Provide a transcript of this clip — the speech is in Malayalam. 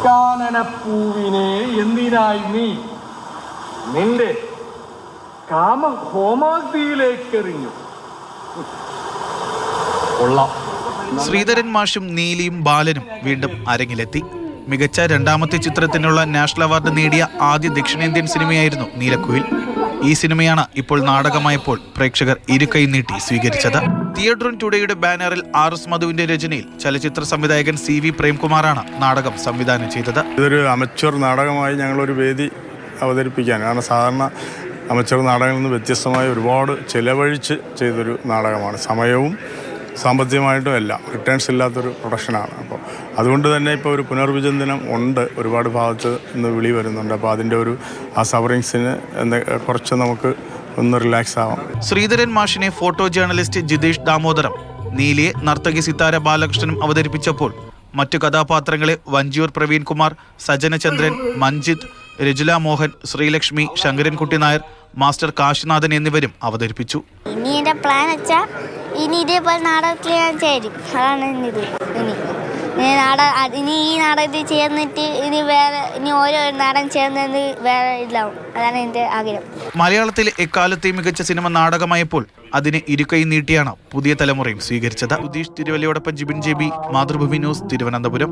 കാനനപ്പൂവിനെ എന്തിനായി നീ നിന്റെ കാമ ഹോമാഗ്നിയിലേക്കെറിഞ്ഞു? ശ്രീധരൻ മാഷും നീലിയും ബാലനും വീണ്ടും അരങ്ങിലെത്തി. മികച്ച രണ്ടാമത്തെ ചിത്രത്തിനുള്ള നാഷണൽ അവാർഡ് നേടിയ ആദ്യ ദക്ഷിണേന്ത്യൻ സിനിമയായിരുന്നു നീലക്കുയിൽ. ഈ സിനിമയാണ് ഇപ്പോൾ നാടകമായപ്പോൾ പ്രേക്ഷകർ ഇരുകൈ നീട്ടി സ്വീകരിച്ചത്. തിയേറ്റർ ടുഡേയുടെ ബാനറിൽ RS മധുവിന്റെ രചനയിൽ ചലച്ചിത്ര സംവിധായകൻ CV പ്രേംകുമാറാണ് നാടകം സംവിധാനം ചെയ്തത്. ഇതൊരു അമച്വർ നാടകമായി ഞങ്ങളൊരു വേദി അവതരിപ്പിക്കാൻ, കാരണം സാധാരണ അമച്വർ നാടകങ്ങളിൽ നിന്ന് വ്യത്യസ്തമായി ഒരുപാട് ചെലവഴിച്ച് ചെയ്തൊരു നാടകമാണ്. സമയവും സാമ്പത്തികമായിട്ടും എല്ലാം റിട്ടേൺസ് ഇല്ലാത്തൊരു പ്രൊഡക്ഷനാണ്. അപ്പോൾ അതുകൊണ്ട് തന്നെ ഇപ്പോൾ ഒരു പുനർവിചിന്തനം ഉണ്ട്, ഒരുപാട് ഭാഗത്ത് നിന്ന് വിളി വരുന്നുണ്ട്. അപ്പോൾ അതിൻ്റെ ആ സഫറിങ്സിന് കുറച്ച് നമുക്ക് ഒന്ന് റിലാക്സ് ആവാം. ശ്രീധരൻ മാഷിനെ ഫോട്ടോ ജേർണലിസ്റ്റ് ജിതേഷ് ദാമോദരം, നീലിയെ നർത്തകി സിത്താര ബാലകൃഷ്ണനും അവതരിപ്പിച്ചപ്പോൾ മറ്റു കഥാപാത്രങ്ങളെ വഞ്ചിയൂർ പ്രവീൺ കുമാർ, സജനചന്ദ്രൻ, മഞ്ജിത്ത്, രജുല മോഹൻ, ശ്രീലക്ഷ്മി, ശങ്കരൻകുട്ടി നായർ, മാസ്റ്റർ കാശിനാഥൻ എന്നിവരും അവതരിപ്പിച്ചു. ഇനി എൻ്റെ പ്ലാൻ വെച്ചാൽ ഇനി ഇതേപോലെ നാടകത്തിൽ ഞാൻ ചേരും. അതാണ് ഇത്. ഇനി ഈ നാടകത്തിൽ ചേർന്നിട്ട് ഇനി ഓരോ നാടകം ചേർന്നത് വേറെ ഇല്ലാവും. അതാണ് എൻ്റെ ആഗ്രഹം. മലയാളത്തിലെ എക്കാലത്തെ മികച്ച സിനിമ നാടകമായപ്പോൾ അതിനെ ഇരുകൈ നീട്ടിയാണ് പുതിയ തലമുറയും സ്വീകരിച്ചത്. സുധീഷ് തിരുവല്ലയോടൊപ്പം ജിബിൻ JB, മാതൃഭൂമി ന്യൂസ്, തിരുവനന്തപുരം.